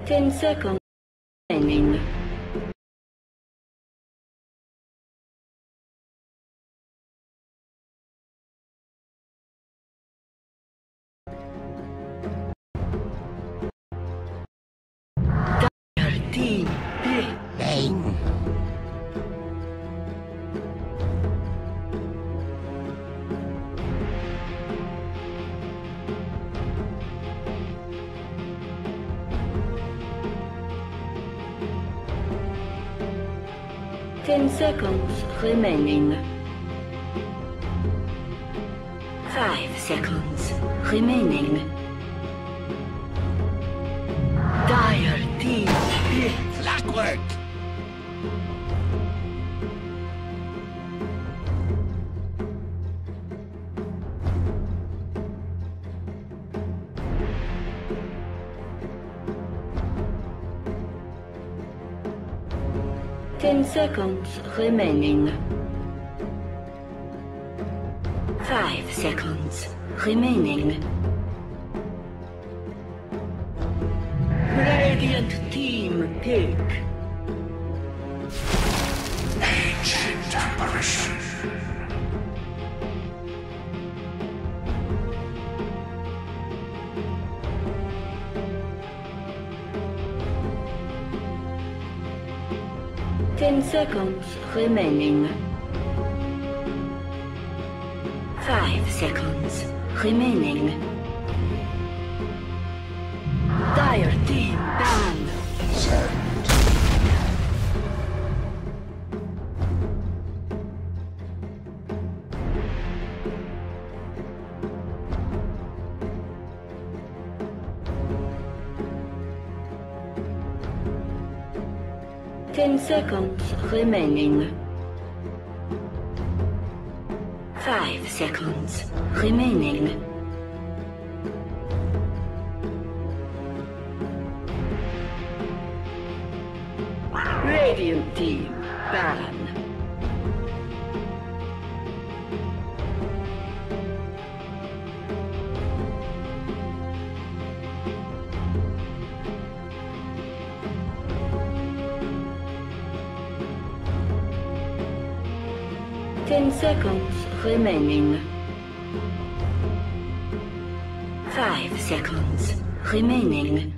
10 seconds remaining. Team Bang. Ten seconds remaining. 5 seconds remaining. Dire team Clockwork. Ten seconds remaining. 5 seconds remaining. Radiant team pick. Ancient apparition. Ten seconds remaining. 5 seconds remaining. Dire team banned. Send. 10 seconds remaining. 5 seconds remaining. Radiant team ban. Ten seconds remaining. 5 seconds remaining.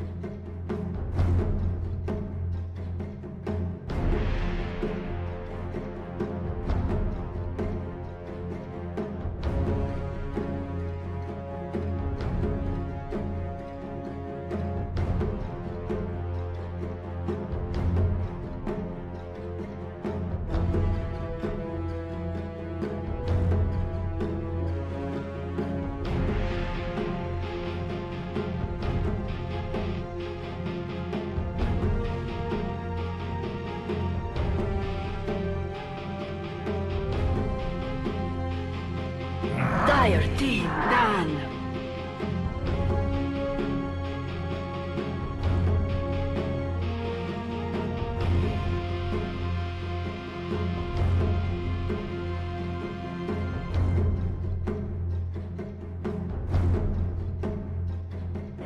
Dire team done.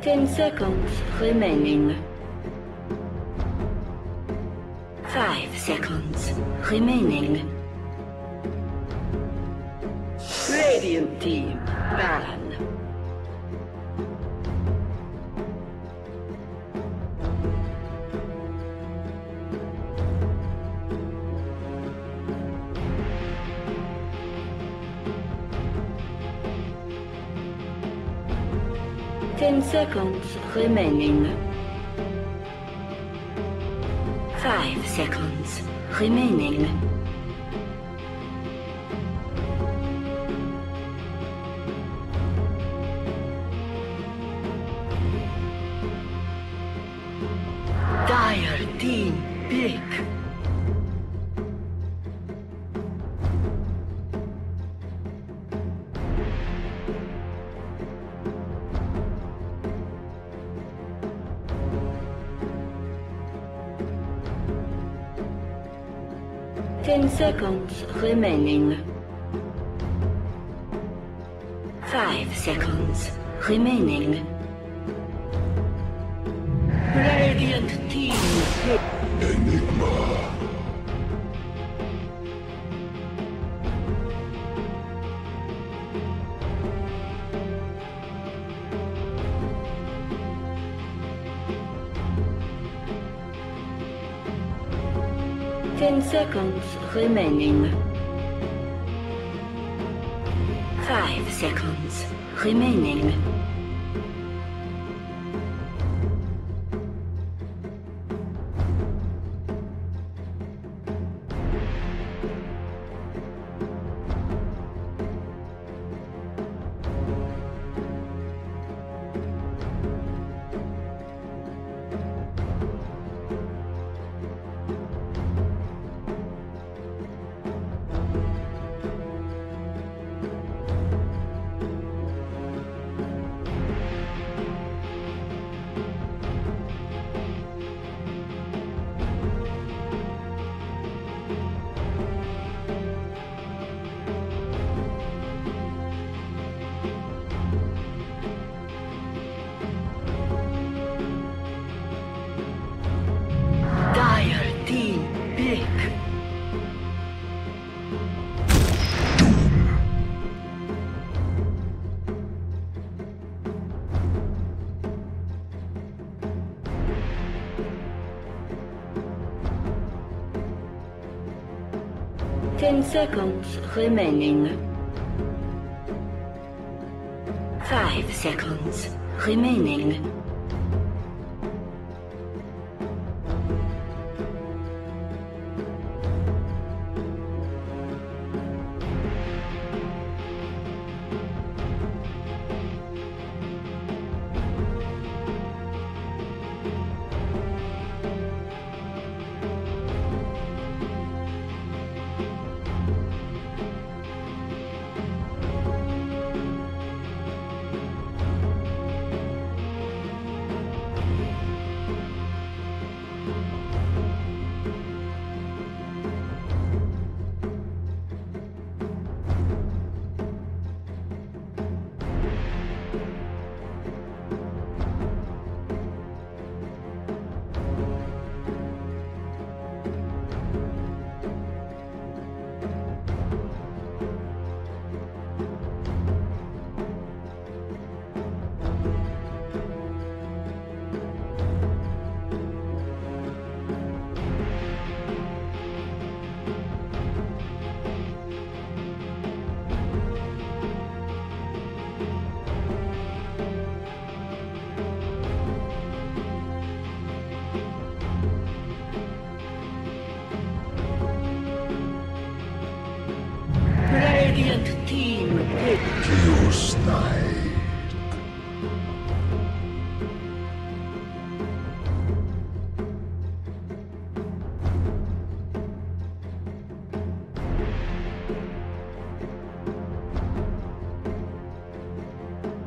Ten seconds remaining. 5 seconds remaining. Radiant team ban. Ten seconds remaining. 5 seconds remaining. Dire team pick. Ten seconds remaining. 5 seconds remaining. Radiant team. Enigma. 10 seconds remaining. 5 seconds remaining. Big. 10 seconds remaining. 5 seconds remaining. Radiant team. You snide.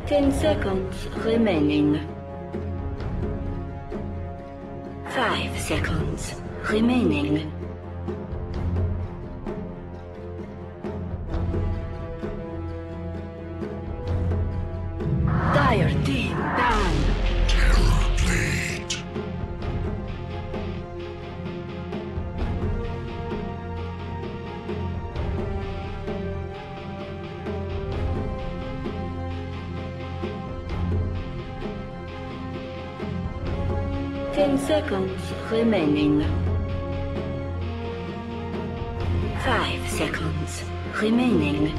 Ten seconds remaining. 5 seconds remaining. Dire team down. Terrorblade. Ten seconds remaining. 5 seconds remaining.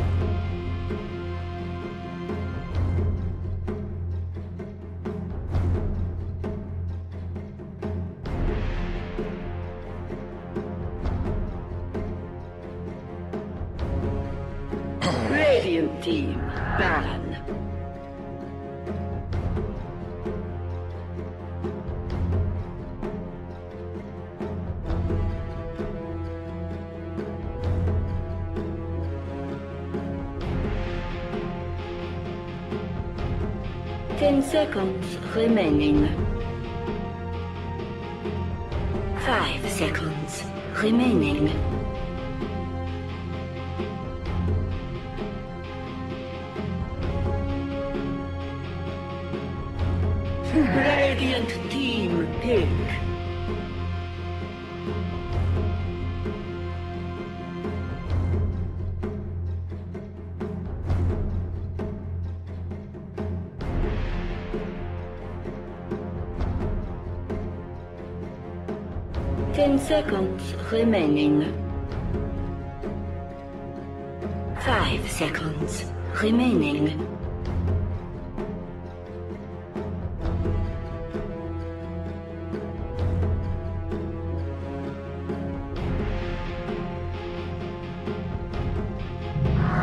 Radiant team ban. Ten seconds remaining. 5 seconds remaining. Radiant team pick. Ten seconds remaining. 5 seconds remaining.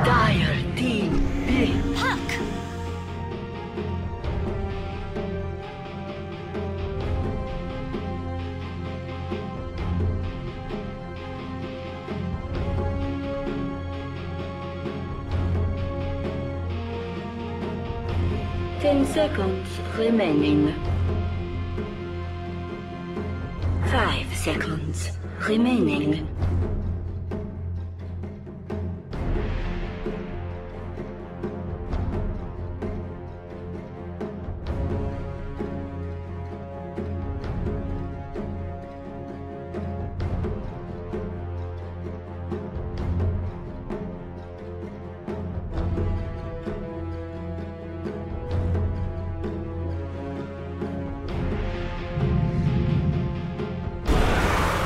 Dire team big. Huck! 10 seconds remaining. 5 seconds remaining.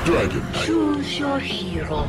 Dragon Knight. Choose your hero.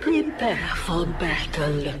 Prepare for battle.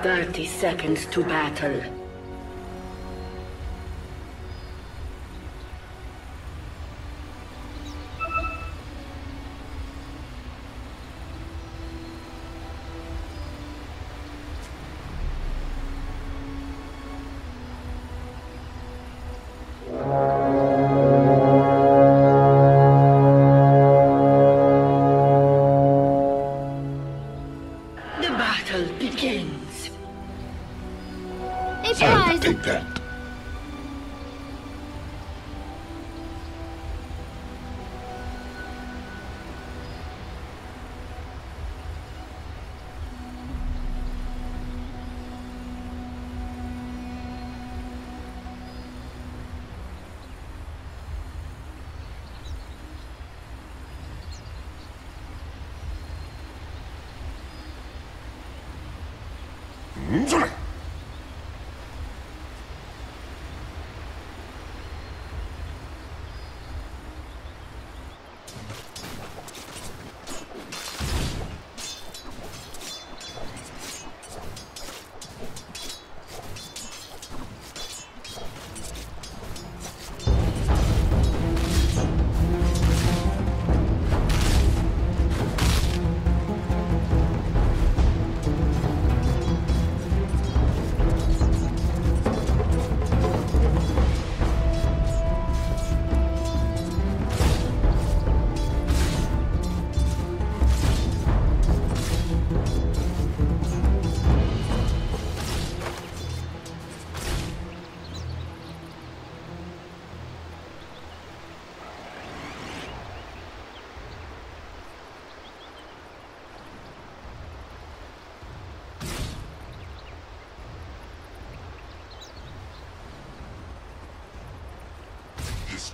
"30 seconds to battle. The battle begins. A I'll prize! take that.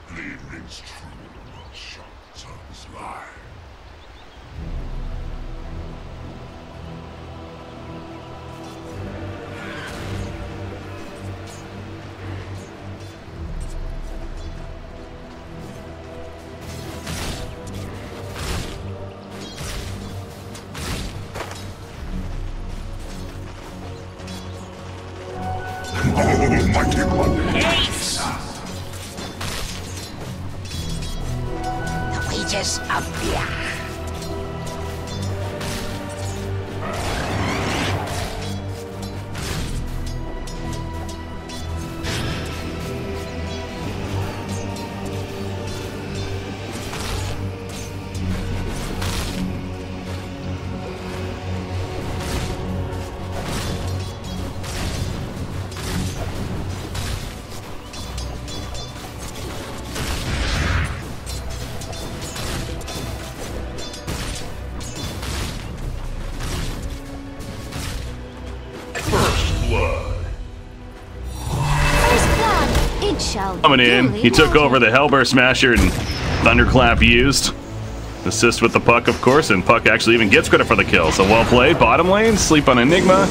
blade rings true while sharp tongues lie. Almighty One. The wages of fear. Coming in, he took over the Hellbear Smasher and Thunderclap used. Assist with the Puck, of course, and Puck actually even gets credit for the kill. So well played. Bottom lane, sleep on Enigma.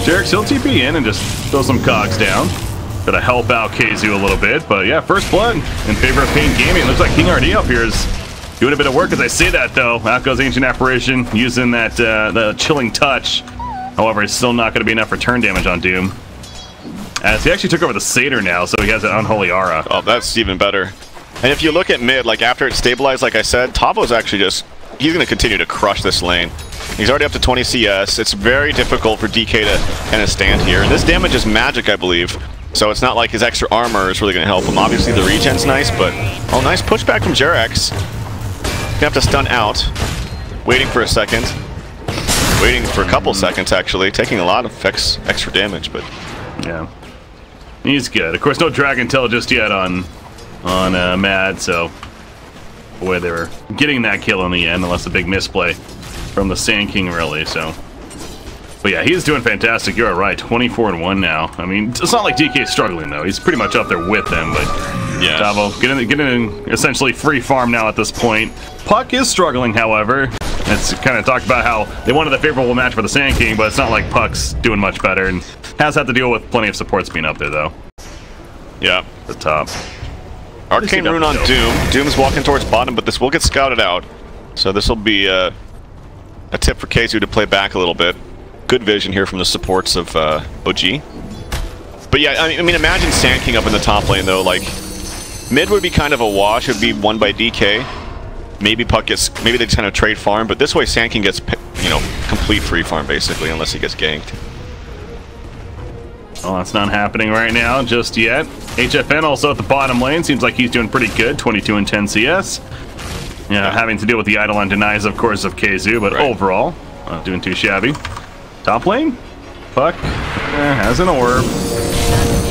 Jerax, he'll TP in and just throw some cogs down. Gotta help out KheZu a little bit, but yeah, first blood in favor of Pain Gaming. Looks like King RD up here is doing a bit of work as I say that, though. Out goes Ancient Apparition using that the Chilling Touch. However, it's still not going to be enough return damage on Doom. As he actually took over the Satyr now, so he has an Unholy Aura. Oh, that's even better. And if you look at mid, like after it's stabilized, like I said, Tavo's actually just, he's going to continue to crush this lane. He's already up to 20 CS. It's very difficult for DK to kind of stand here. And this damage is magic, I believe. So it's not like his extra armor is really going to help him. Obviously the regen's nice, but... Oh, nice pushback from Jerax. Gonna have to stun out. Waiting for a second. Waiting for a couple seconds, actually. Taking a lot of extra damage, but... Yeah. He's good. Of course, no Dragon Tail just yet on Mad, so... Boy, they were getting that kill in the end, unless a big misplay from the Sand King, really, so... But yeah, he's doing fantastic. You're right, 24-1 now. I mean, it's not like DK's struggling, though. He's pretty much up there with them, but... Yeah. Tavo getting in essentially free farm now at this point. Puck is struggling, however. It's kind of talked about how they wanted a favorable match for the Sand King, but it's not like Puck's doing much better, and has had to deal with plenty of supports being up there, though. Yeah. The top. Arcane Rune on Doom. Doom's walking towards bottom, but this will get scouted out. So this will be a tip for KheZu to play back a little bit. Good vision here from the supports of OG. But yeah, I mean, imagine Sand King up in the top lane, though. Like, mid would be kind of a wash. It would be won by DK. Maybe Puck gets... Maybe they just kind of trade farm, but this way Sand King gets, you know, complete free farm, basically, unless he gets ganked. Well, that's not happening right now just yet. HFN also at the bottom lane. Seems like he's doing pretty good. 22 and 10 CS. Yeah, having to deal with the Eidolon denies, of course, of KheZu, but overall, not doing too shabby. Top lane, Puck has an orb.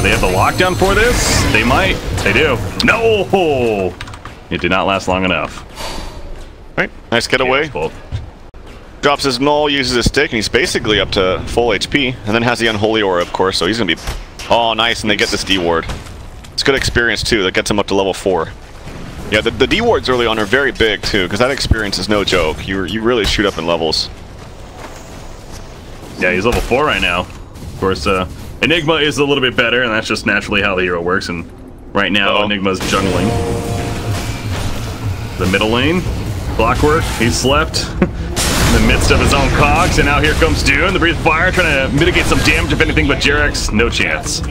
They have the lockdown for this? They might. They do. No! It did not last long enough. Right, nice getaway. Drops his null, uses his stick, and he's basically up to full HP. And then has the Unholy Aura, of course, so he's going to be... Oh, nice, and they get this D-Ward. It's good experience, too. That gets him up to level 4. Yeah, the D-Wards early on are very big, too, because that experience is no joke. You really shoot up in levels. Yeah, he's level 4 right now. Of course, Enigma is a little bit better, and that's just naturally how the hero works. And right now, Enigma's jungling. The middle lane, Clockwork, he slept in the midst of his own cogs, and now here comes Doom, the Breathe Fire, trying to mitigate some damage, if anything, but Jerax, no chance.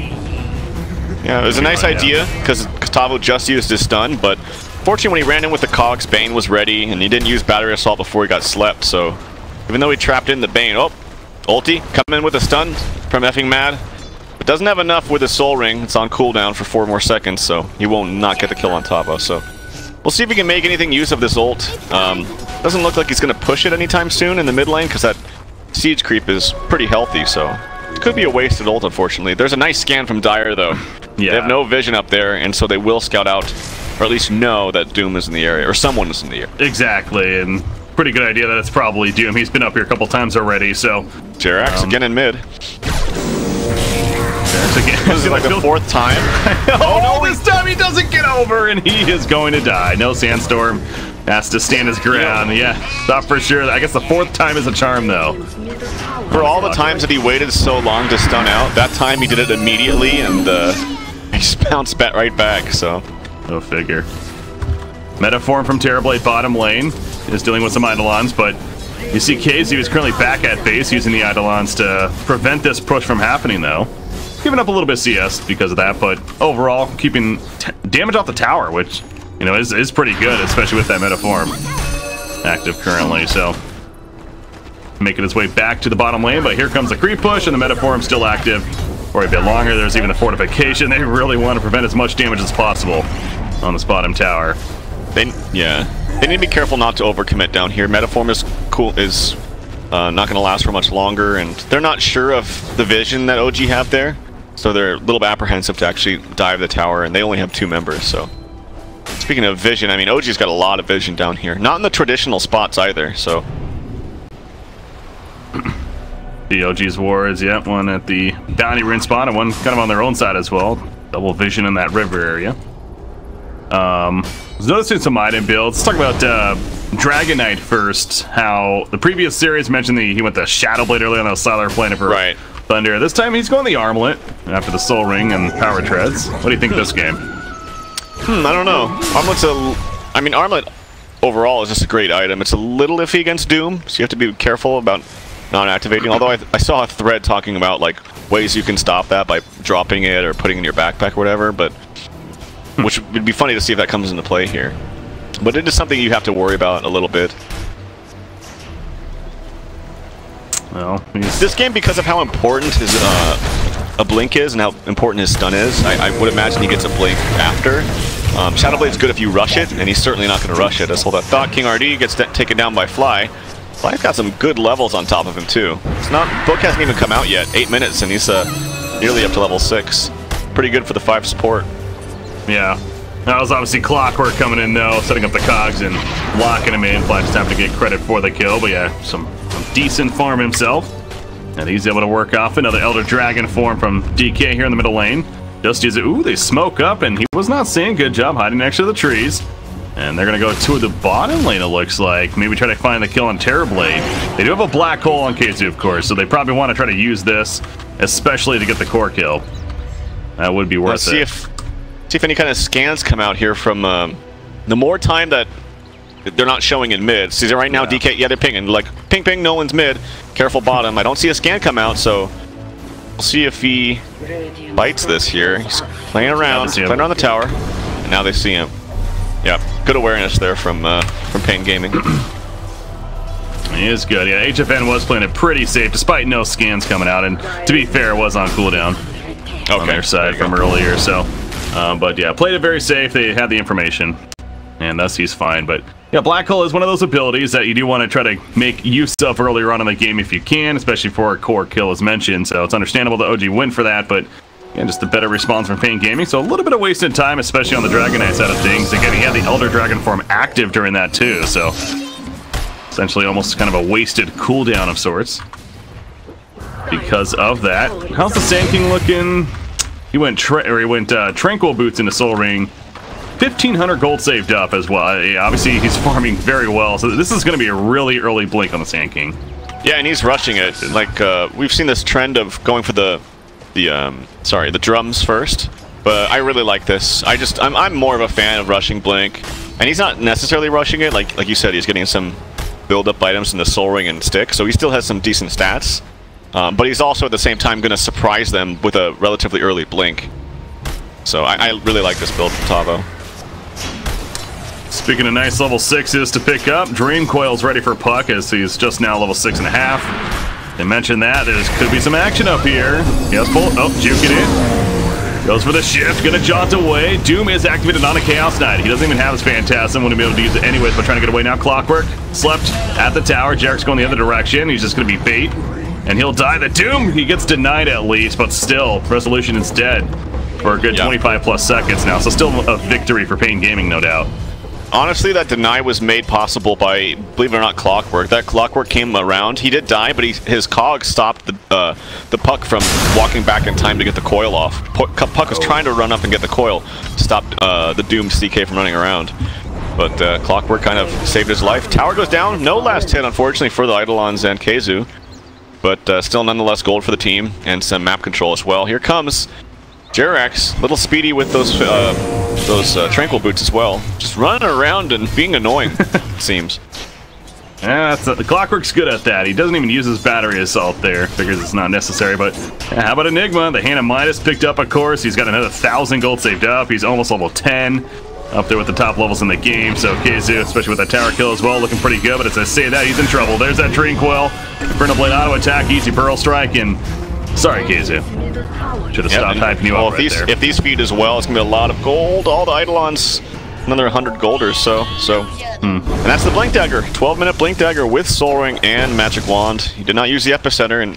Yeah, it was a nice idea, because Tavo just used his stun, but fortunately when he ran in with the cogs, Bane was ready, and he didn't use Battery Assault before he got slept, so even though he trapped in the Bane, ulti, come in with a stun from effing Mad. But doesn't have enough with his Soul Ring. It's on cooldown for 4 more seconds, so he won't not get the kill on Tavo. So we'll see if we can make anything use of this ult. Doesn't look like he's going to push it anytime soon in the mid lane, because that siege creep is pretty healthy, so it could be a wasted ult, unfortunately. There's a nice scan from Dire, though. Yeah. They have no vision up there, and so they will scout out, or at least know that Doom is in the area, or someone is in the area. Exactly, and pretty good idea that it's probably Doom. He's been up here a couple times already, so... Jerax again in mid. Actually, This is like the 4th time. Oh, no, this time he doesn't get over, and he is going to die. No Sandstorm. Has to stand his ground. Yeah, thought for sure. I guess the 4th time is a charm, though. For all the times that he waited so long to stun out, that time he did it immediately, and he just bounced right back, so. Go figure. Metaform from Terrorblade bottom lane is dealing with some Eidolons, but you see KZ is currently back at base using the Eidolons to prevent this push from happening, though. Giving up a little bit of CS because of that, but overall keeping damage off the tower, which, you know, is pretty good, especially with that Metaform active currently, so. Making its way back to the bottom lane, but here comes the creep push, and the Metaform still active for a bit longer. There's even the fortification. They really want to prevent as much damage as possible on this bottom tower. They need to be careful not to overcommit down here. Metaform is not going to last for much longer, and they're not sure of the vision that OG have there, so they're a little bit apprehensive to actually dive the tower, and they only have 2 members, so. Speaking of vision, I mean, OG's got a lot of vision down here. Not in the traditional spots either, so. The OG's wards, yeah, one at the bounty rune spot and one kind of on their own side as well. Double vision in that river area. Was noticing some item builds. Let's talk about Dragon Knight first. How the previous series mentioned he went the Shadow Blade earlier on the Sylar Planet for Thunder. This time he's going the Armlet after the Soul Ring and Power Treads. What do you think of this game? I don't know. Armlet overall is just a great item. It's a little iffy against Doom, so you have to be careful about not activating. Although I saw a thread talking about like ways you can stop that by dropping it or putting it in your backpack or whatever, but which would be funny to see if that comes into play here. But it is something you have to worry about a little bit. Well, this game, because of how important his a blink is and how important his stun is, I would imagine he gets a blink after. Shadow Blade's good if you rush it, and he's certainly not going to rush it. As well, that thought King RD gets taken down by Fly. Fly's got some good levels on top of him too. It's not, book hasn't even come out yet. 8 minutes and he's nearly up to level 6. Pretty good for the 5 support. Yeah, that was obviously Clockwork coming in though, setting up the cogs and locking him in. Fly just having to get credit for the kill, but yeah, some decent farm himself. And he's able to work off another Elder Dragon form from DK here in the middle lane. Just use it. Ooh, they smoke up, and he was not seeing. Good job hiding next to the trees. And they're going to go to the bottom lane, it looks like. Maybe try to find the kill on Terrorblade. They do have a black hole on KZ, of course, so they probably want to try to use this, especially to get the core kill. That would be worth it. See if any kind of scans come out here from the more time that they're not showing in mid. See, right now, DK, they're pinging. Like, ping, ping, no one's mid. Careful bottom. I don't see a scan come out, so we'll see if he bites this here. He's playing around the tower, and now they see him. Yeah, good awareness there from Pain Gaming. He is good. Yeah, HFN was playing it pretty safe, despite no scans coming out, and to be fair, it was on cooldown on their side from earlier. So, but yeah, played it very safe. They had the information, and thus he's fine. But yeah, Black Hole is one of those abilities that you do want to try to make use of earlier on in the game if you can, especially for a core kill as mentioned. So it's understandable that OG win for that, but again, just a better response from Pain Gaming. So a little bit of wasted time, especially on the Dragon Knight side of things. Again, he had the Elder Dragon form active during that too, so essentially almost kind of a wasted cooldown of sorts because of that. How's the Sand King looking? He went Tranquil Boots into Soul Ring. 1,500 gold saved up as well. Obviously, he's farming very well, so this is going to be a really early blink on the Sand King. Yeah, and he's rushing it. Like we've seen this trend of going for the drums first, but I really like this. I'm more of a fan of rushing blink, and he's not necessarily rushing it. Like you said, he's getting some build-up items in the Soul Ring and Stick, so he still has some decent stats. But he's also at the same time going to surprise them with a relatively early blink. So I really like this build from Tavo. Speaking of nice level 6s to pick up, Dream Coil's ready for Puck as he's just now level 6.5. They mentioned that there could be some action up here. Yes, juke it in. Goes for the shift, gonna jaunt away. Doom is activated on a Chaos Knight. He doesn't even have his Phantasm, wouldn't be able to use it anyways, but trying to get away now. Clockwork slept at the tower. Jarek's going the other direction. He's just gonna be bait, and he'll die. The Doom, he gets denied at least, but still, Resolution is dead for a good 25 plus seconds now. So still a victory for Pain Gaming, no doubt. Honestly, that deny was made possible by, believe it or not, Clockwork. That Clockwork came around. He did die, but his cog stopped the Puck from walking back in time to get the coil off. Puck was trying to run up and get the coil, stopped the doomed CK from running around. But Clockwork kind of saved his life. Tower goes down. No last hit, unfortunately, for the Eidolons and Khezu. But still, nonetheless, gold for the team and some map control as well. Here comes Jerax, little speedy with those tranquil boots as well. Just running around and being annoying, it seems. Yeah, the Clockwork's good at that. He doesn't even use his battery assault there. Figures it's not necessary, but how about Enigma? The Hand of Midas picked up, of course. He's got another 1,000 gold saved up. He's almost level 10. Up there with the top levels in the game, so Khezu, especially with that tower kill as well, looking pretty good, but as I say that, he's in trouble. There's that Dream Coil, Inferno Blade auto attack, easy Pearl Strike, and sorry, Khezu. Should have stopped hyping you up right there. If these feed as well, it's going to be a lot of gold. All the Eidolons, another 100 golders, so. And that's the Blink Dagger. 12-minute Blink Dagger with Soul Ring and Magic Wand. He did not use the Epicenter, and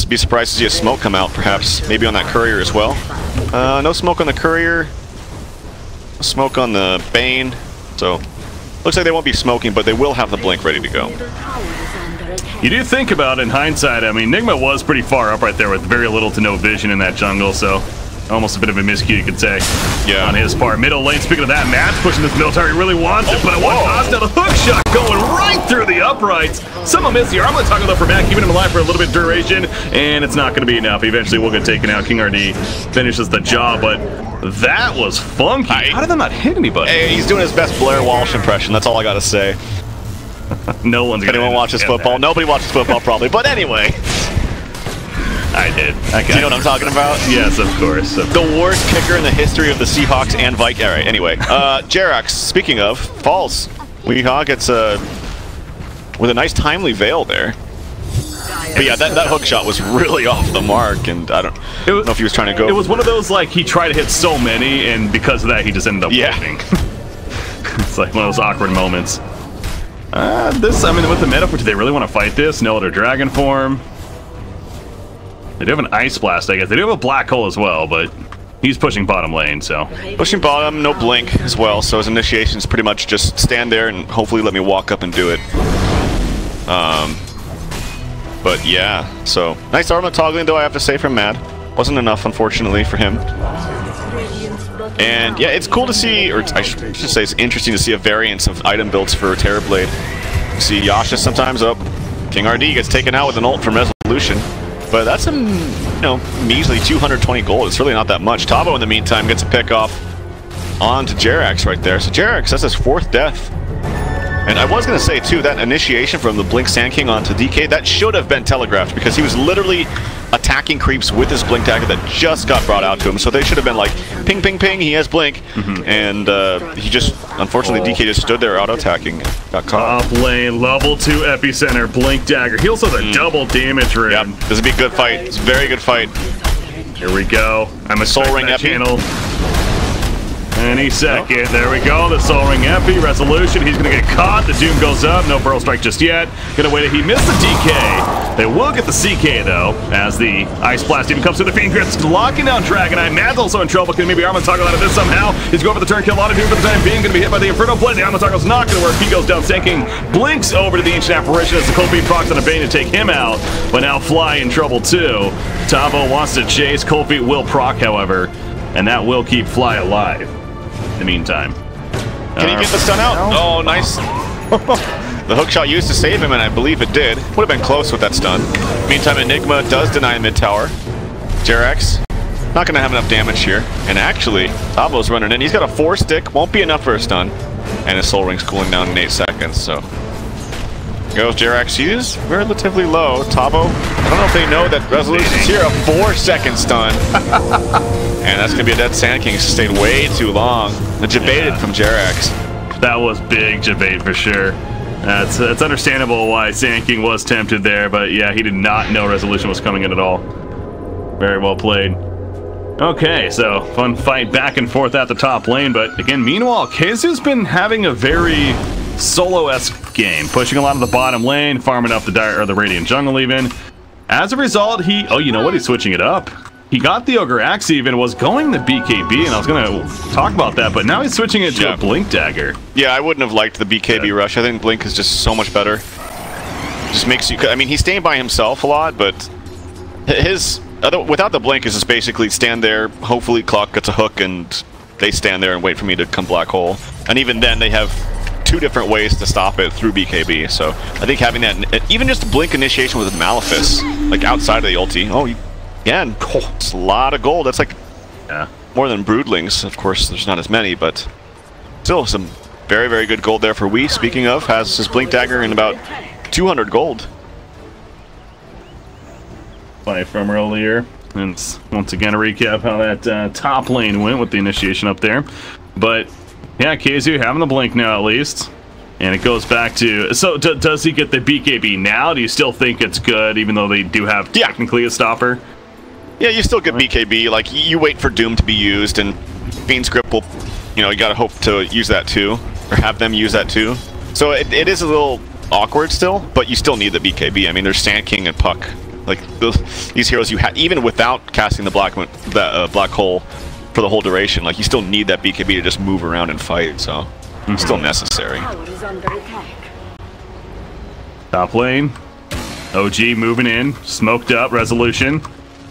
be surprised to see a smoke come out, perhaps. Maybe on that Courier as well. No smoke on the Courier. Smoke on the Bane, so looks like they won't be smoking, but they will have the blink ready to go. You do think about it in hindsight, I mean, Enigma was pretty far up right there with very little to no vision in that jungle, so almost a bit of a miscue, you could say, on his part. Middle lane, speaking of that, Matt's pushing this middle tower, he really wants it, but at one cost, now the hook shot going right through the uprights. Someone missed here. I'm going to talk about for Matt, keeping him alive for a little bit of duration, and it's not going to be enough. Eventually, we'll get taken out. King RD finishes the job, but that was funky. How did that not hit anybody? Hey, he's doing his best Blair Walsh impression, that's all I got to say. No one's going to Anyone watches football? that. Nobody watches football, probably, but anyway. I did. Do you know what I'm talking about? Yes, of course. The worst kicker in the history of the Seahawks and Vikings. All right, anyway. Jerax, speaking of, falls. Weehawk gets with a nice timely veil there. But yeah, that hook shot was really off the mark, and I don't know if he was trying to go. It was one of those, like, he tried to hit so many, and because of that, he just ended up winning. It's like one of those awkward moments. I mean, with the meta, do they really want to fight this? No other dragon form. They do have an Ice Blast, I guess. They do have a Black Hole as well, but he's pushing bottom lane, so. Pushing bottom, no blink as well, so his initiation is pretty much just stand there and hopefully let me walk up and do it. But yeah, so nice armor toggling though, I have to say, from Mad. Wasn't enough, unfortunately, for him. And yeah, it's cool to see, or I should say it's interesting to see a variance of item builds for Terrorblade. You see Yasha sometimes up. King RD gets taken out with an ult from Resolution. But that's a, measly 220 gold. It's really not that much. Tavo, in the meantime, gets a pick off onto Jerax right there. So Jerax, that's his 4th death. And I was going to say, too, that initiation from the Blink Sand King onto DK, that should have been telegraphed because he was literally attacking creeps with his Blink Dagger that just got brought out to him. So they should have been like, ping, ping, ping, he has Blink. And he just, unfortunately, DK just stood there auto-attacking. Got caught. Top lane, level 2 Epicenter, Blink Dagger. He also has a double damage ring. Yep, this would be a good fight. It's a very good fight. Here we go. I'm a Soul Ring channel. Any second. There we go. The Soul Ring Epi. Resolution. He's going to get caught. The Doom goes up. No Pearl Strike just yet. Going to wait. He missed the DK. They will get the CK, though, as the Ice Blast even comes to the Fiend Grits, locking down Dragon Eye. Mad's also in trouble. Can maybe Armand toggle out of this somehow? He's going for the turn kill. A lot of Doom for the time being. Going to be hit by the Inferno Blade. The Armand toggle's not going to work. He goes down, sinking. Blinks over to the Ancient Apparition as the Cold Feet procs on a Bane to take him out. But now Fly in trouble, too. Tavo wants to chase. Cold Feet will proc, however, and that will keep Fly alive. In the meantime. Can he get the stun out? Oh, nice. The hook shot used to save him, and I believe it did. Would have been close with that stun. Meantime, Enigma does deny mid tower. Jerax, not going to have enough damage here. And actually, Tavo's running in. He's got a 4-stick. Won't be enough for a stun. And his Soul Ring's cooling down in 8 seconds, so. Goes Jerax. He is relatively low. Tavo, I don't know if they know that Resolution's here. A 4-second stun. And that's going to be a dead Sand King. Stayed way too long. The Jebaited from Jerax. That was big Jebait for sure. It's understandable why Sand King was tempted there, but yeah, he did not know Resolution was coming in at all. Very well played. Okay, so fun fight back and forth at the top lane, but again, meanwhile, Khezu's been having a very solo-esque game, pushing a lot of the bottom lane, farming up the Radiant Jungle even. As a result, oh, you know what? He's switching it up. he got the Ogre Axe even, was going the BKB, and I was going to talk about that, but now he's switching it to a Blink Dagger. Yeah, I wouldn't have liked the BKB rush. I think Blink is just so much better. Just makes you... I mean, he's staying by himself a lot, but his... without the Blink is just basically stand there, hopefully Clock gets a hook, and they stand there and wait for me to come Black Hole. And even then, they have 2 different ways to stop it through BKB. So I think having that... Even just Blink initiation with Malefice, like outside of the ulti. Oh, again, it's a lot of gold. That's like more than Broodlings. Of course, there's not as many, but still some very, very good gold there for Wii. Speaking of, has his Blink Dagger in about 200 gold. Play from earlier. And once again, a recap how that top lane went with the initiation up there. But yeah, KZU having the Blink now at least. And it goes back to... So does he get the BKB now? Do you still think it's good, even though they do have technically a stopper? Yeah, you still get BKB. Like, you wait for Doom to be used, and Fiend's Grip will... You know, you gotta hope to use that too. Or have them use that too. So it is a little awkward still, but you still need the BKB. I mean, there's Sand King and Puck. Like, these heroes you have... Even without casting the Black Hole for the whole duration, like, you still need that BKB to just move around and fight, so... It's still necessary. Top lane. OG moving in. Smoked up. Resolution.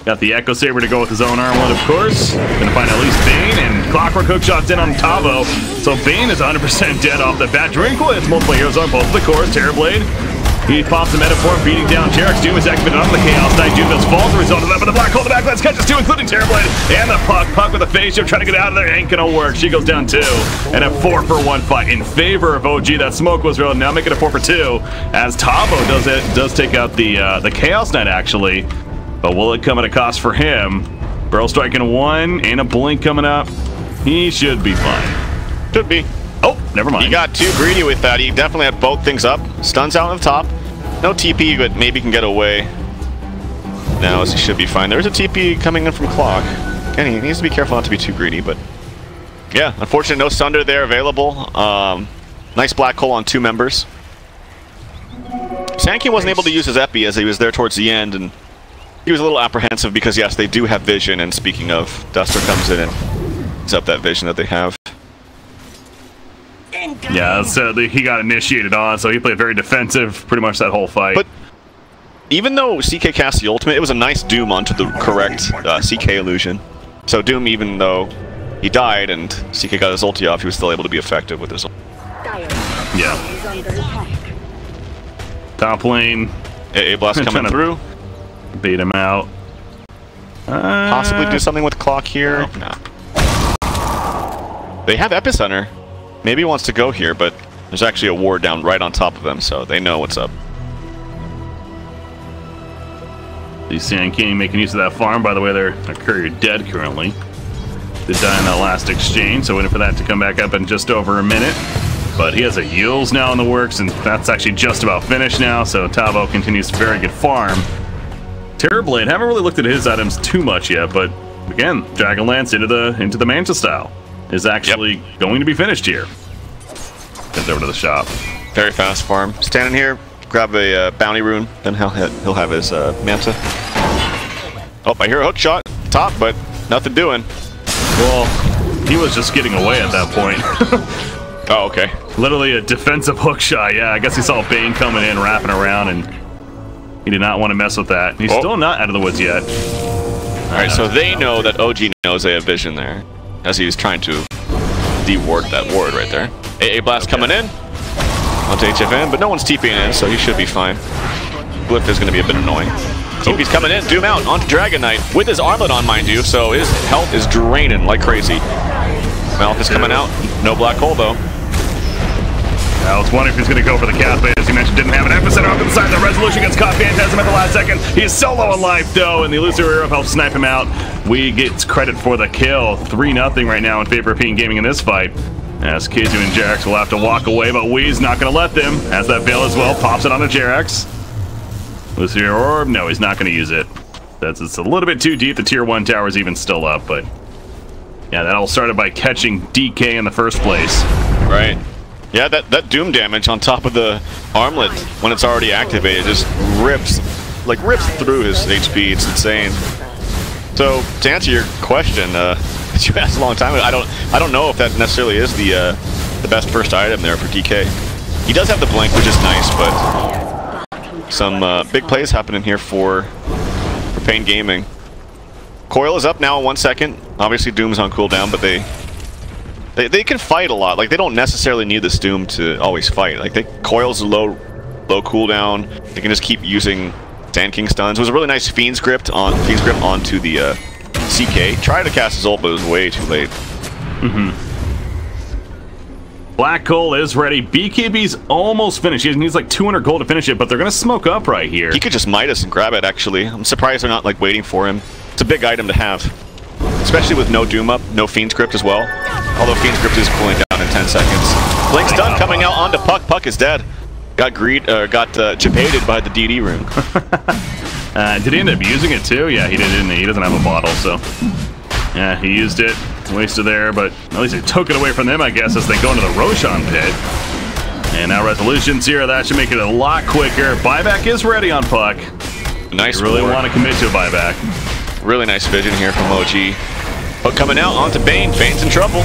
Got the Echo Saber to go with his own armlet, of course. Gonna find at least Bane, and Clockwork Hookshot's in on Tavo. So Bane is 100% dead off the bat. Drinkle hits multiple heroes on both of the cores. Terrorblade. He pops the Metaphor, beating down Jerax. Doom is activated on the Chaos Knight. Doom does fall as a result of that, but the Black Hole, the backlash catches 2, including Terrorblade and the Puck. Puck with a phase shift trying to get out of there. Ain't gonna work. She goes down 2. And a 4-for-1 fight in favor of OG. That smoke was real. Now making a 4-for-2 as Tavo does take out the Chaos Knight, actually. But will it come at a cost for him? Burrow striking 1 and a Blink coming up. He should be fine. Should be. Oh, never mind. He got too greedy with that. He definitely had both things up. Stuns out on the top. No TP, but maybe can get away. Now, as he should be fine. There's a TP coming in from Clock. Again, he needs to be careful not to be too greedy, but... Yeah, unfortunate no Sunder there available. Nice Black Hole on 2 members. Sand King wasn't able to use his Epi as he was there towards the end, and he was a little apprehensive because, yes, they do have vision, and speaking of, Duster comes in and he's up that vision that they have. Yeah, so he got initiated on, so he played very defensive pretty much that whole fight. But even though CK cast the ultimate, it was a nice Doom onto the correct CK illusion. So Doom, even though he died and CK got his ulti off, he was still able to be effective with his ulti. Yeah. Top lane. AA Blast coming through. Bait him out. Possibly do something with Clock here. No. They have Epicenter. Maybe he wants to go here, but there's actually a ward down right on top of them, so they know what's up. The Sand King making use of that farm. By the way, their courier dead currently. Did die in that last exchange, so waiting for that to come back up in just over a minute. But he has a Yules now in the works, and that's actually just about finished now, so Tavo continues very good farm. Terrorblade, haven't really looked at his items too much yet, but again, Dragonlance into the Manta style is actually going to be finished here. Heads over to the shop. Very fast farm. Standing here, grab a bounty rune, then he'll have his Manta. Oh, I hear a hook shot top, but nothing doing. Well, he was just getting away at that point. Oh, okay. Literally a defensive hook shot. Yeah, I guess he saw Bane coming in, wrapping around, and he did not want to mess with that. He's still not out of the woods yet. Alright, so they know that OG knows they have vision there, as he was trying to de-ward that ward right there. AA Blast coming in onto HFN, but no one's TPing in, so he should be fine. Glyph is going to be a bit annoying. TP's coming in, Doom out onto Dragon Knight with his armlet on, mind you, so his health is draining like crazy. Malth is coming out, no Black Hole though. I was wondering if he's going to go for the cast bait, as you mentioned, didn't have an epicenter up inside. The Resolution gets caught Phantasm at the last second. He's solo in life, though, and the Elusive Hero helps snipe him out. We get credit for the kill. 3-0 right now in favor of Peen Gaming in this fight. As KZU and Jerax will have to walk away, but Wee's not going to let them. Has that Veil as well, pops it onto Jerax. Elusive Hero Orb, no, he's not going to use it. It's a little bit too deep. The Tier 1 tower's even still up, but yeah, that all started by catching DK in the first place. Right. Yeah, that Doom damage on top of the armlet when it's already activated just rips through his HP. It's insane. So to answer your question, that you asked a long time ago, I don't know if that necessarily is the best first item there for DK. He does have the blink, which is nice, but some big plays happening here for Pain Gaming. Coil is up now in 1 second. Obviously Doom's on cooldown, but they can fight a lot. Like, they don't necessarily need this Doom to always fight. Like, Coil's low cooldown. They can just keep using Sand King stuns. It was a really nice Fiend's Grip onto the CK. Tried to cast his ult, but it was way too late. Black Hole is ready. BKB's almost finished. He needs like 200 gold to finish it, but they're going to smoke up right here. He could just Midas and grab it, actually. I'm surprised they're not like waiting for him. It's a big item to have. Especially with no Doom up, no Fiend's Grip as well. Although Fiend's Grip is cooling down in 10 seconds. Blink stun coming out onto Puck. Puck is dead. Got chipated by the DD rune. Did he end up using it too? Yeah, he did, didn't he? He doesn't have a bottle, so... Yeah, he used it. Wasted there, but at least he took it away from them, I guess, as they go into the Roshan pit. And now Resolution's here. That should make it a lot quicker. Buyback is ready on Puck. Nice. You really want to commit to a buyback. Really nice vision here from OG. Puck coming out onto Bane. Bane's in trouble.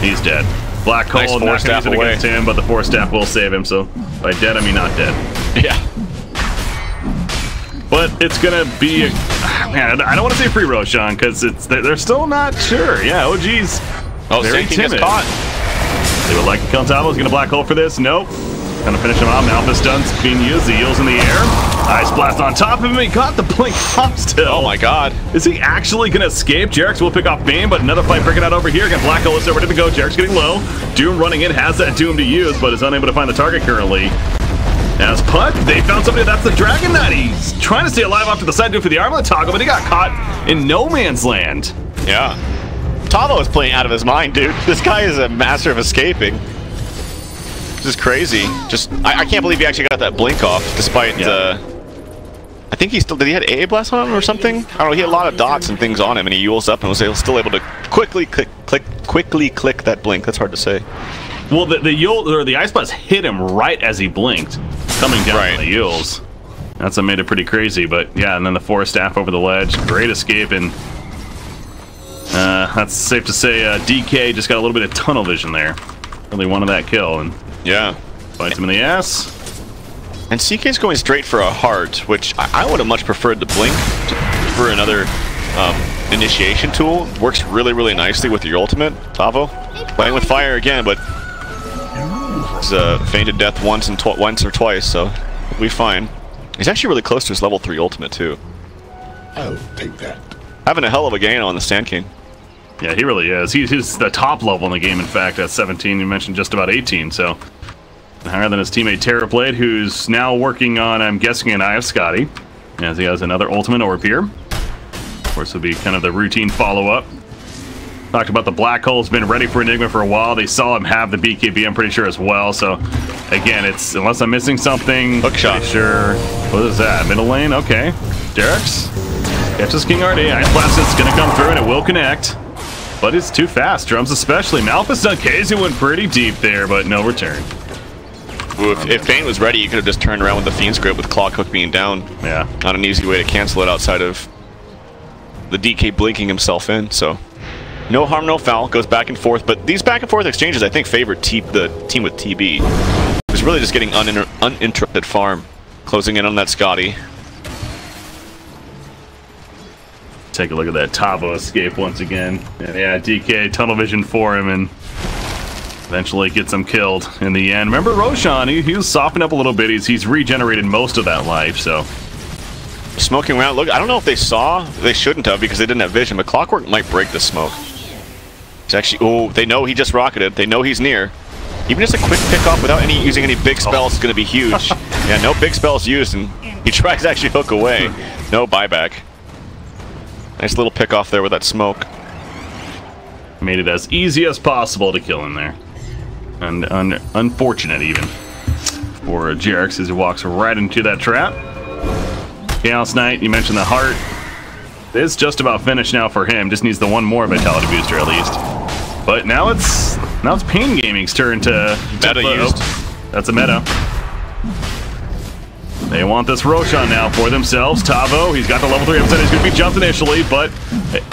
He's dead. Black Hole, nice not going to use it against him, but the Force Staff will save him, so by dead, I mean not dead. Yeah. But it's going to be... Man, I don't want to say free Roshan, because they're still not sure. Yeah, OG's very timid. Caught. They would like to kill Tavo. He's going to Black Hole for this. Nope. Gonna finish him off. Alpha stun's being used. The Eel's in the air. Ice Blast on top of him. He got the blink off still. Oh my god. Is he actually gonna escape? Jerax will pick off Bane, but another fight breaking out over here. Again, Black Hole is over to go. Jerax getting low. Doom running in, has that Doom to use, but is unable to find the target currently. As Puck, they found somebody that's the Dragon Knight. He's trying to stay alive off to the side Doom for the armlet toggle, but he got caught in no man's land. Yeah. Tavo is playing out of his mind, dude. This guy is a master of escaping. This is crazy. Just, I can't believe he actually got that blink off, despite, I think he still, did he have AA Blast on him or something? I don't know, he had a lot of dots and things on him, and he Yules up and was still able to quickly click that blink. That's hard to say. Well, the Yule, or the Ice Blast hit him right as he blinked, coming down from the Yules. That's what made it pretty crazy, but yeah, and then the Force Staff over the ledge. Great escape, and that's safe to say DK just got a little bit of tunnel vision there. Really wanted that kill, and yeah, bites him in the ass. And CK's going straight for a heart, which I would have much preferred the blink for another initiation tool. Works really, really nicely with your ultimate, Tavo. Playing with fire again, but he's fainted death once or twice, so he'll be fine. He's actually really close to his level 3 ultimate too. I'll take that. Having a hell of a gain on the Sand King. Yeah, he really is. He's the top level in the game, in fact, at 17. You mentioned just about 18, so higher than his teammate Terrorblade, who's now working on, I'm guessing, an Eye of Scotty, as he has another ultimate orb here. Of course, it'll be kind of the routine follow-up. Talked about the Black Hole's been ready for Enigma for a while. They saw him have the BKB, I'm pretty sure, as well. So, again, it's, unless I'm missing something, Hookshot. Sure. What is that? Middle lane? Okay. Jerax catches King RD. Ice Blast is going to come through, and it will connect. But it's too fast. Drums especially. Malphus done KZ went pretty deep there, but no return. Ooh, if Bane was ready, you could have just turned around with the Fiend's Grip with Claw Cook being down. Yeah. Not an easy way to cancel it outside of the DK blinking himself in, so... No harm, no foul. Goes back and forth, but these back and forth exchanges, I think, favor the team with TB. Who's really just getting uninterrupted farm. Closing in on that Scotty. Take a look at that Tavo escape once again. And yeah, DK tunnel vision for him and eventually gets him killed in the end. Remember Roshan, he was softened up a little bit. He's regenerated most of that life, so. Smoking around. Look, I don't know if they saw. They shouldn't have because they didn't have vision, but Clockwork might break the smoke. It's actually, oh, they know he just rocketed. They know he's near. Even just a quick pick off without using any big spells is going to be huge. Yeah, no big spells used, and he tries to actually hook away. No buyback. Nice little pick off there with that smoke. Made it as easy as possible to kill him there. And unfortunate even for Jerax as he walks right into that trap. Chaos Knight, you mentioned the heart. It's just about finished now for him. Just needs the one more vitality booster at least. But now it's Pain Gaming's turn to meta used. That's a meta. They want this Roshan now for themselves. Tavo, he's got the level 3 upset. He's going to be jumped initially, but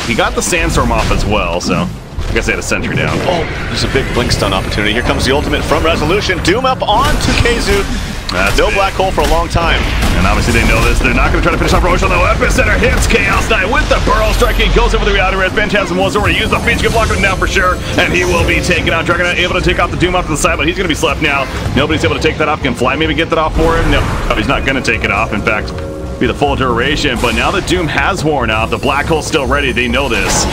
he got the Sandstorm off as well, so I guess they had a sentry down. Oh, there's a big blink stun opportunity. Here comes the ultimate from Resolution. Doom up onto KheZu. That's no big. black hole for a long time. And obviously they know this. They're not going to try to finish off Roshan, though. Epicenter hits Chaos Knight with the Burrow Strike. He goes over the reality res. Phantasm was already used the feature. Can block him down for sure. And he will be taken out. Dragon able to take off the Doom off to the side, but he's going to be slept now. Nobody's able to take that off. Can Fly maybe get that off for him? No, he's not going to take it off. In fact, be the full duration. But now that Doom has worn out, the black hole's still ready. They know this.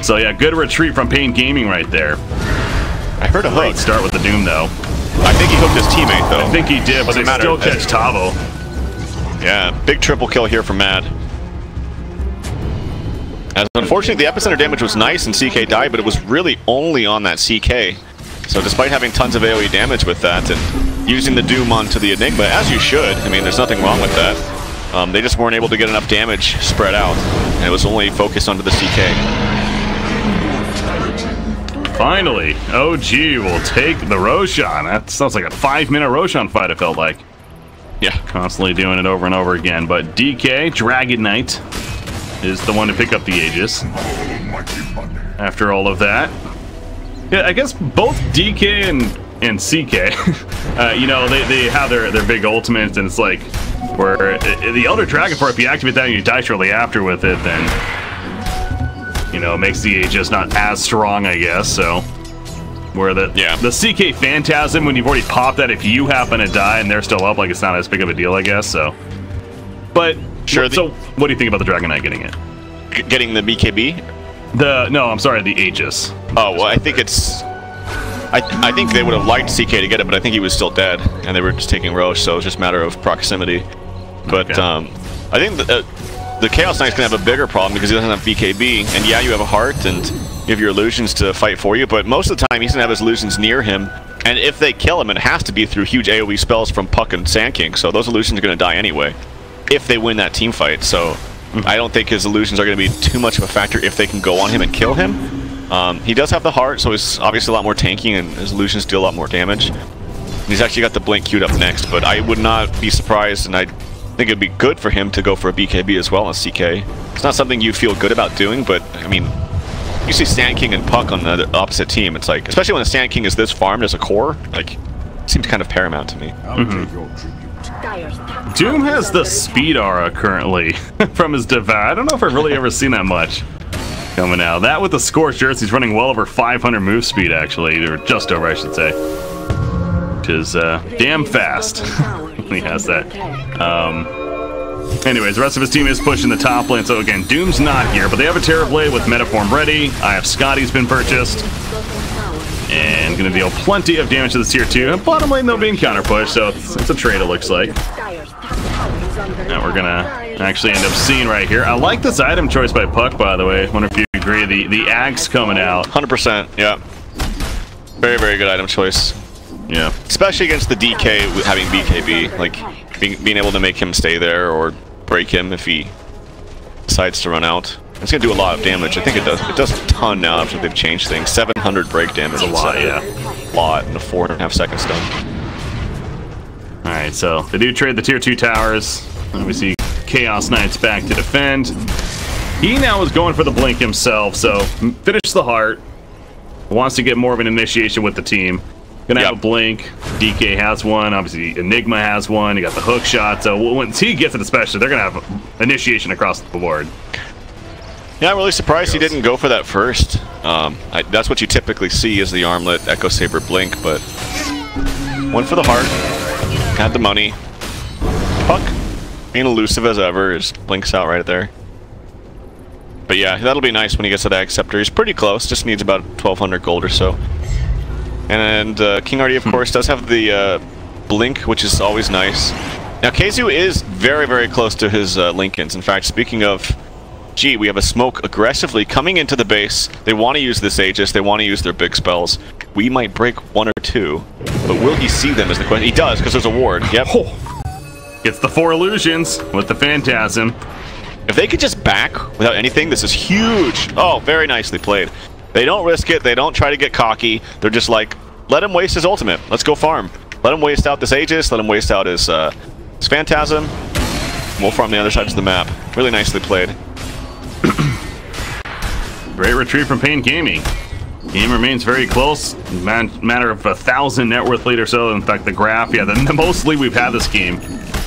So yeah, good retreat from Pain Gaming right there. I heard a hook. Great start with the Doom, though. I think he hooked his teammate, though. I think he did, but they still catch Tavo. Yeah, big triple kill here from Mad. As unfortunately, the epicenter damage was nice and CK died, but it was really only on that CK. So despite having tons of AoE damage with that and using the Doom onto the Enigma, as you should, I mean, there's nothing wrong with that. They just weren't able to get enough damage spread out, and it was only focused onto the CK. Finally, OG will take the Roshan. That sounds like a 5-minute Roshan fight, it felt like. Yeah. Constantly doing it over and over again. But DK, Dragon Knight, is the one to pick up the Aegis. After all of that. Yeah, I guess both DK and CK, you know, they have their big ultimates, and it's like, where the Elder Dragonfort, if you activate that and you die shortly after with it, then, you know, it makes the Aegis not as strong, I guess, so. Where the CK Phantasm, when you've already popped that, if you happen to die and they're still up, like, it's not as big of a deal, I guess, so. But, sure. So, what do you think about the Dragon Knight getting it? Getting the BKB? No, I'm sorry, the Aegis. Oh, well, I think it's... I think they would have liked CK to get it, but I think he was still dead, and they were just taking Roche, so it was just a matter of proximity. But, okay. I think the Chaos Knight's gonna have a bigger problem because he doesn't have BKB, and yeah, you have a heart, and you have your illusions to fight for you, but most of the time he's gonna have his illusions near him, and if they kill him, it has to be through huge AoE spells from Puck and Sand King, so those illusions are gonna die anyway, if they win that team fight, so I don't think his illusions are gonna be too much of a factor if they can go on him and kill him. He does have the heart, so he's obviously a lot more tanky, and his illusions deal a lot more damage. He's actually got the blink queued up next, but I would not be surprised, and I think it'd be good for him to go for a BKB as well as CK. It's not something you feel good about doing, but I mean, you see Sand King and Puck on the opposite team, it's like, especially when the Sand King is this farmed as a core, like, it seems kind of paramount to me. Doom has the speed aura currently from his Devour. I don't know if I've really ever seen that much coming out. That with the Scorched Earth, he's running well over 500 move speed, actually, or just over, I should say, which is damn fast. He has that. Anyways, the rest of his team is pushing the top lane, so again, Doom's not here, but they have a Terrorblade with Metaform ready. I have Scotty's been purchased, and gonna deal plenty of damage to this tier 2. And bottom lane, though, being counter push, so it's a trade, it looks like. Now we're gonna actually end up seeing right here. I like this item choice by Puck, by the way. Wonder if you agree. The axe coming out. 100%, yeah. Very, very good item choice. Yeah. Especially against the DK having BKB, like being able to make him stay there or break him if he decides to run out. It's gonna do a lot of damage. I think it does. It does a ton now after they've changed things. 700 break damage. That's a lot, yeah. A lot in a 4.5 second stun. All right, so they do trade the tier 2 towers. Obviously, Chaos Knight's back to defend. He now is going for the blink himself, so finish the heart. Wants to get more of an initiation with the team. Gonna have a blink. DK has one. Obviously, Enigma has one. You got the hook shot. So once he gets it, especially, they're gonna have initiation across the board. Yeah, I'm really surprised he didn't go for that first. That's what you typically see is the armlet, Echo Saber, blink, but went for the heart. Had the money. Puck, being elusive as ever, just blinks out right there. But yeah, that'll be nice when he gets to that Scepter. He's pretty close, just needs about 1,200 gold or so. And King Artie, of course, does have the blink, which is always nice. Now, KheZu is very, very close to his Linken's. In fact, speaking of, gee, we have a smoke aggressively coming into the base. They want to use this Aegis. They want to use their big spells. We might break one or two, but will he see them is the question. He does, because there's a ward. Yep. Oh. Gets the 4 illusions with the Phantasm. If they could just back without anything, this is huge. Oh, very nicely played. They don't risk it. They don't try to get cocky. They're just like, let him waste his ultimate. Let's go farm. Let him waste out this Aegis. Let him waste out his It's Phantasm. Wolf on the other side of the map. Really nicely played. Great retreat from Pain Gaming. Game remains very close. Matter of 1,000 net worth lead or so. In fact, the graph, yeah, the most lead we've had this game.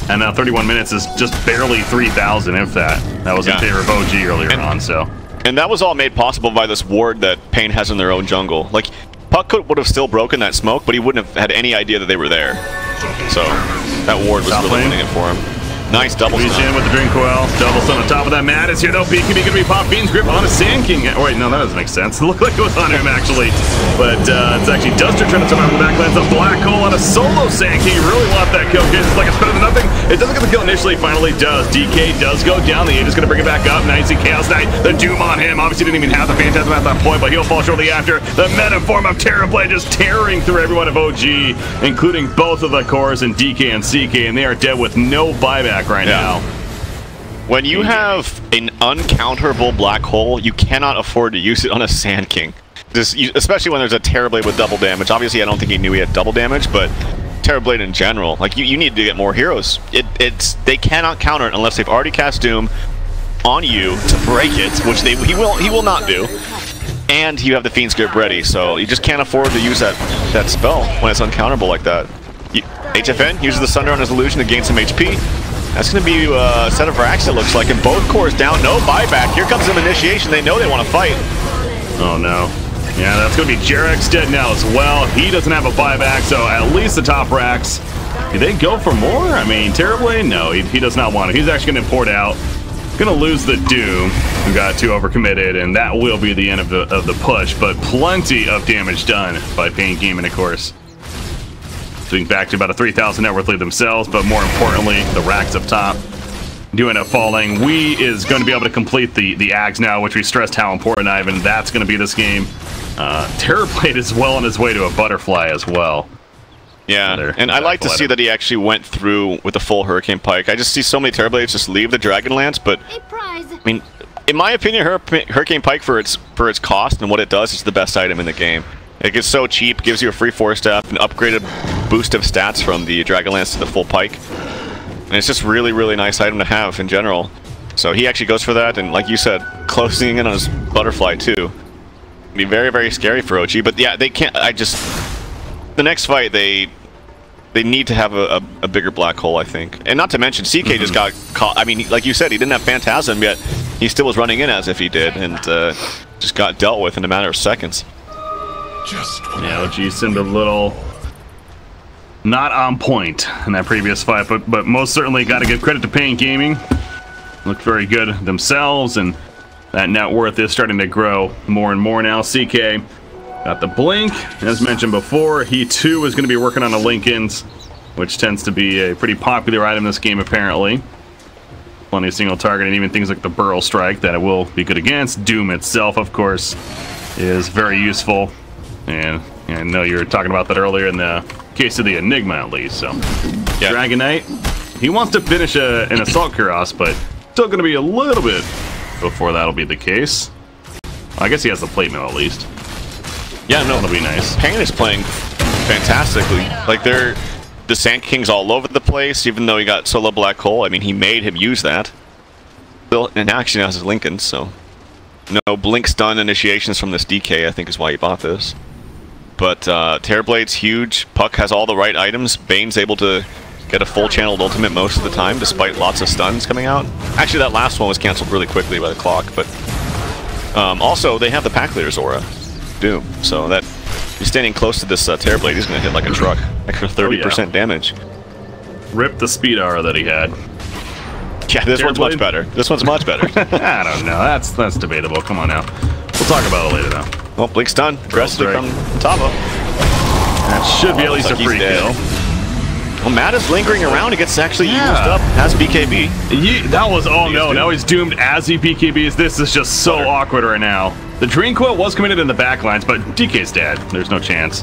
And now 31 minutes is just barely 3,000, if that. That was in favor of OG earlier on, so. And that was all made possible by this ward that Pain has in their own jungle. Like, Puck would have still broken that smoke, but he wouldn't have had any idea that they were there. So, that ward was really winning it for him. Nice double stun. Reach in with the Drinkwell. Double stun on top of that. Matt is here though. BKB gonna be pop. Bean's grip on a Sand King. Oh, wait, no, that doesn't make sense. It looked like it was on him actually. But it's actually Duster trying to survive in the backlands. A Black Hole on a solo Sand King. You really want that kill. It's like it's better than nothing. It doesn't get the kill initially. Finally does. DK does go down. The Age is gonna bring it back up. Nice and Chaos Knight. The Doom on him. Obviously didn't even have the Phantasm at that point, but he'll fall shortly after. The meta form of Terrorblade just tearing through everyone of OG, including both of the cores and DK and CK, and they are dead with no buyback right now. When you have an uncounterable Black Hole, you cannot afford to use it on a Sand King. Especially when there's a Terrorblade with double damage. Obviously, I don't think he knew he had double damage, but Terrorblade in general, like you need to get more heroes. They cannot counter it unless they've already cast Doom on you to break it, which he will not do. And you have the Fiend's Grip ready, so you just can't afford to use that spell when it's uncounterable like that. HFN uses the Sunder on his illusion to gain some HP. That's going to be a set of racks, it looks like, and both cores down, no buyback. Here comes some initiation. They know they want to fight. Oh, no. Yeah, that's going to be Jarek's dead now as well. He doesn't have a buyback, so at least the top racks. Do they go for more? I mean, Terrorblade? No, he does not want it. He's actually going to port out. Going to lose the Doom, who got too overcommitted, and that will be the end of the push, but plenty of damage done by Pain Gaming, of course. Swing back to about a 3,000 net worth lead themselves, but more importantly, the racks up top doing a falling. We is going to be able to complete the Ags now, which we stressed how important, Ivan. That's going to be this game. Terrorblade is well on his way to a Butterfly as well. Yeah, and I like to see that he actually went through with the full Hurricane Pike. I just see so many Terrorblades just leave the Dragonlance, but I mean, in my opinion, Hurricane Pike for its cost and what it does is the best item in the game. It gets so cheap, gives you a free 4-staff, an upgraded boost of stats from the Dragonlance to the full Pike. And it's just really, really nice item to have in general. So he actually goes for that, and like you said, closing in on his Butterfly too. It'd be very, very scary for OG, but yeah, they can't, the next fight, they need to have a bigger Black Hole, I think. And not to mention, CK just got caught, I mean, like you said, he didn't have Phantasm, yet he still was running in as if he did, and just got dealt with in a matter of seconds. Yeah, OG seemed a little not on point in that previous fight, but most certainly got to give credit to Pain Gaming. Looked very good themselves, and that net worth is starting to grow more and more now. CK got the Blink, as mentioned before. He too is going to be working on a Linken's, which tends to be a pretty popular item in this game apparently. Plenty of single target, and even things like the Burrow Strike that it will be good against. Doom itself, of course, is very useful. And I know you were talking about that earlier in the case of the Enigma, at least. So, yeah. Dragon Knight, he wants to finish an Assault Kuros, but still going to be a little bit before that'll be the case. I guess he has the plate mill at least. Yeah, no, that'll be nice. Pain is playing fantastically. Like the Sand King's all over the place, even though he got solo Black Hole. I mean, he made him use that. And actually now has his Lincoln, so no blink stun initiations from this DK, I think is why he bought this. But Terrorblade's huge. Puck has all the right items. Bane's able to get a full channeled ultimate most of the time, despite lots of stuns coming out. Actually, that last one was canceled really quickly by the clock, but also they have the Pack Leader's aura, Doom, so that he's standing close to this Terrorblade, he's going to hit like a truck. Extra 30% damage. Rip the speed aura that he had. Yeah, this one's much better. This one's much better. I don't know. That's debatable. Come on now. We'll talk about it later, though. Well, Blink stun. Aggressive from Tavo. That should be at least a free kill. Well, Matt is lingering around. He gets actually used up. Has BKB. That was, oh no, now he's doomed as he BKBs. This is just so awkward right now. The Dream Coil was committed in the backlines, but DK's dead. There's no chance.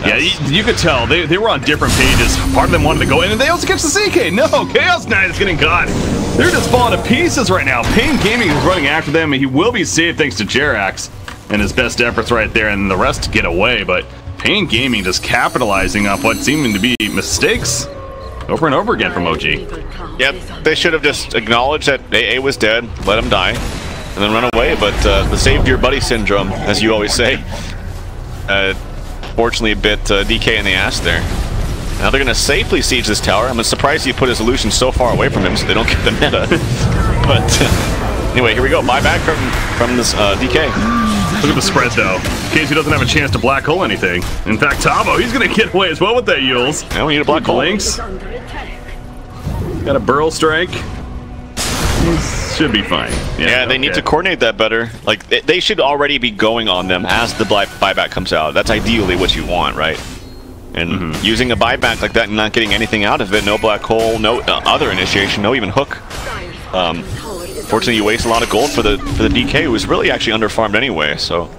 Yeah, you could tell. They were on different pages. Part of them wanted to go in, and they also catch the CK. No, Chaos Knight is getting caught. They're just falling to pieces right now. Pain Gaming is running after them, and he will be saved thanks to Jerax and his best efforts right there, and the rest get away. But Pain Gaming just capitalizing off what seeming to be mistakes Over and over again from OG. Yep, they should have just acknowledged that AA was dead, let him die, and then run away, but the saved your buddy syndrome, as you always say, fortunately bit DK in the ass there. Now they're going to safely siege this tower. I'm surprised he put his illusion so far away from him so they don't get the meta. But anyway, here we go. Buyback from this DK. Look at the spread, though. KZ doesn't have a chance to black hole anything. In fact, Tavo, he's going to get away as well with that Yules. Now we need a black hole. Blinks. Got a burl strike. Should be fine. Yeah, they need to coordinate that better. Like, they should already be going on them as the buyback comes out. That's ideally what you want, right? And using a buyback like that and not getting anything out of it, no black hole, no other initiation, no even hook. Fortunately, you waste a lot of gold for the DK, who was really actually underfarmed anyway. So,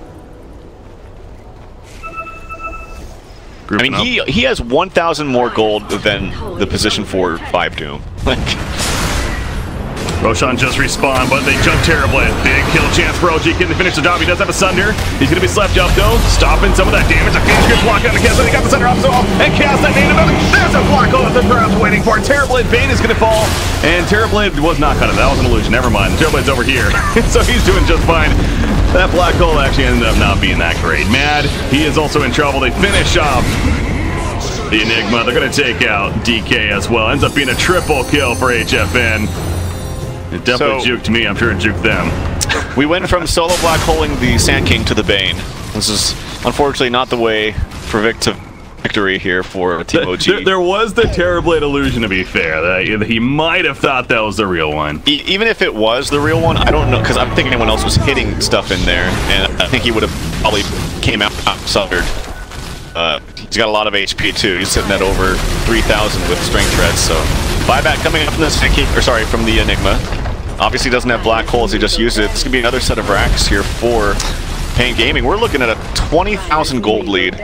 I mean, he has 1,000 more gold than the position 4 5 Doom. Like, Roshan just respawned, but they jump terribly. Big kill chance for OG. Can finish the job. He does have a Sunder. He's going to be slept up, though. Stopping some of that damage. A Phoenix Grip block on the Kessa. He got the Sunder up, so and cast that native. There's a block hole that the crowd's waiting for. Terrorblade Bane is going to fall, and Terrorblade was not cut. That was an illusion. Never mind. Terrorblade's over here, so he's doing just fine. That black hole actually ended up not being that great. Mad, he is also in trouble. They finish off the Enigma. They're going to take out DK as well. Ends up being a triple kill for HFN. It definitely juked me. I'm sure it juked them. We went from solo black holing the Sand King to the Bane. This is unfortunately not the way for victory here for Team OG. There was the Terrorblade illusion, to be fair. That he might have thought that was the real one. Even if it was the real one, I don't know, because I'm thinking anyone else was hitting stuff in there, and I think he would have probably came out sundered. He's got a lot of HP too. He's sitting at over 3,000 with strength treads, so buyback coming up from the Sand King, or sorry, from the Enigma. Obviously doesn't have black holes, he just used it. It's gonna be another set of racks here for Pain Gaming. We're looking at a 20,000 gold lead,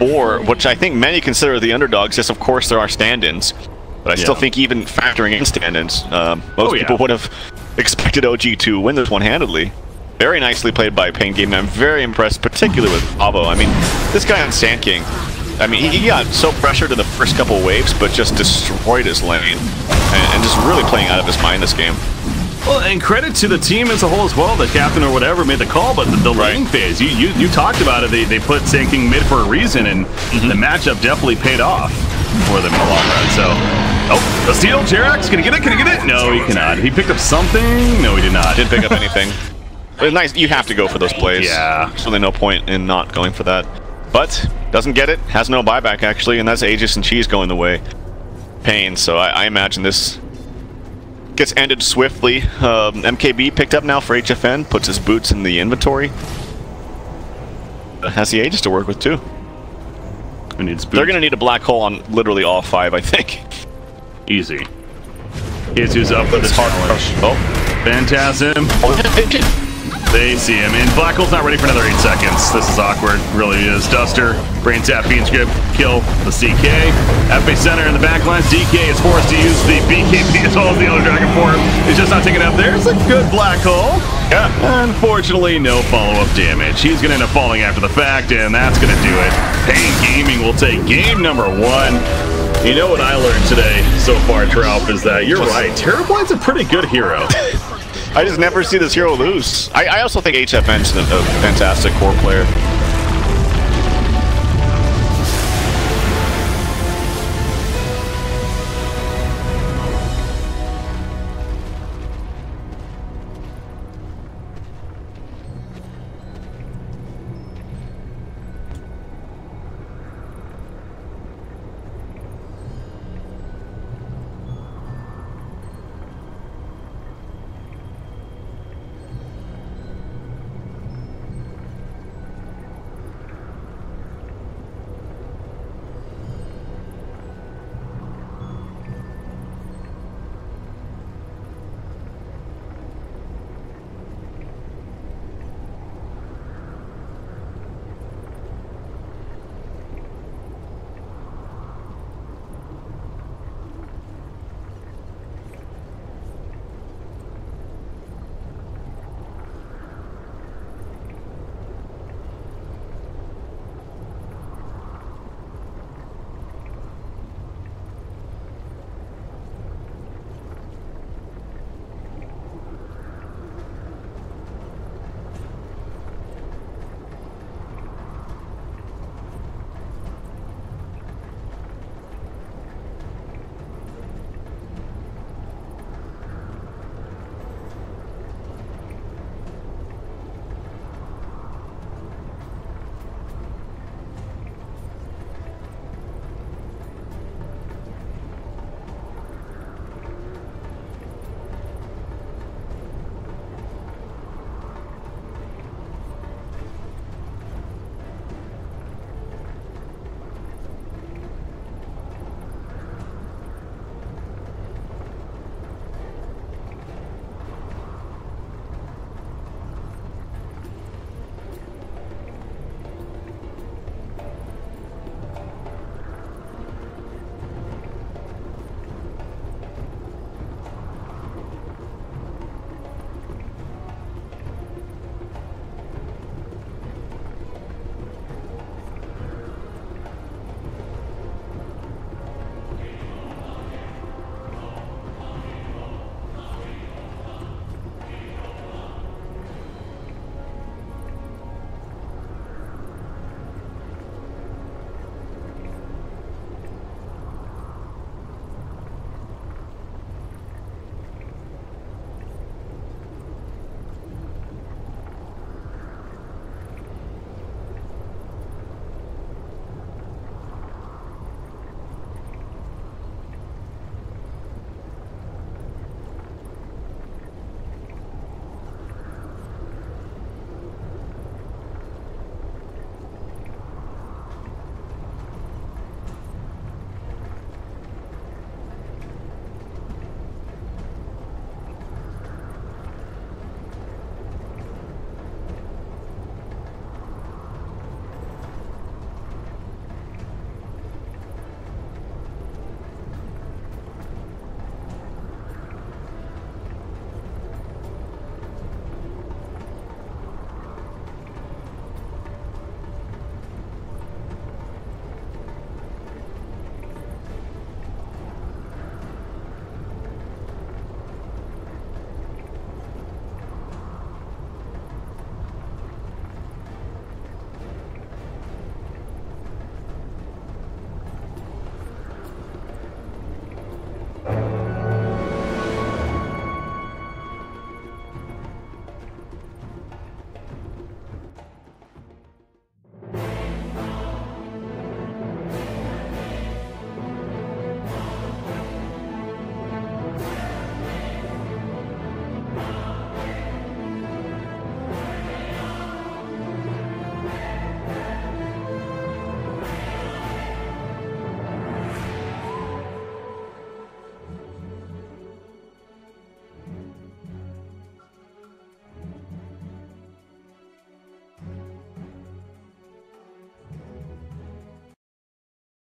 or which I think many consider the underdogs. Yes, of course there are stand-ins, but I still think even factoring in stand-ins, most people would have expected OG to win this one-handedly. Very nicely played by Pain Gaming. I'm very impressed, particularly with Pavo. I mean, this guy on Sand King, I mean, he got so pressured in the first couple waves, but just destroyed his lane, and just really playing out of his mind this game. Well, and credit to the team as a whole as well. The captain or whatever made the call, but the lane phase, you talked about it. They put Sand King mid for a reason, and the matchup definitely paid off for them in the long run. So, oh, the steal, Jerax, can he get it? Can he get it? No, he cannot. He picked up something? No, he did not. Didn't pick up anything. But nice, you have to go for those plays. Yeah. There's really no point in not going for that. But doesn't get it, has no buyback actually, and that's Aegis and Cheese going the way. Pain, so I imagine this gets ended swiftly. MKB picked up now for HFN, puts his boots in the inventory. Has the Aegis to work with too. Who needs boots? They're going to need a black hole on literally all 5, I think. Easy. Jesus up for the challenge. Oh, Phantasm. They see him, and Black Hole's not ready for another 8 seconds. This is awkward, really is. Duster, Brain Tap, Fiend's Grip, kill the CK. FA Center in the backlines. DK is forced to use the BKB as well as the other Dragon form. He's just not taking it up. There's a good Black Hole. Yeah. Unfortunately, no follow-up damage. He's going to end up falling after the fact, and that's going to do it. Pain Gaming will take game number 1. You know what I learned today so far, Troup, is that you're right. Terrorblide's a pretty good hero. I just never see this hero lose. I also think HFN's a fantastic core player.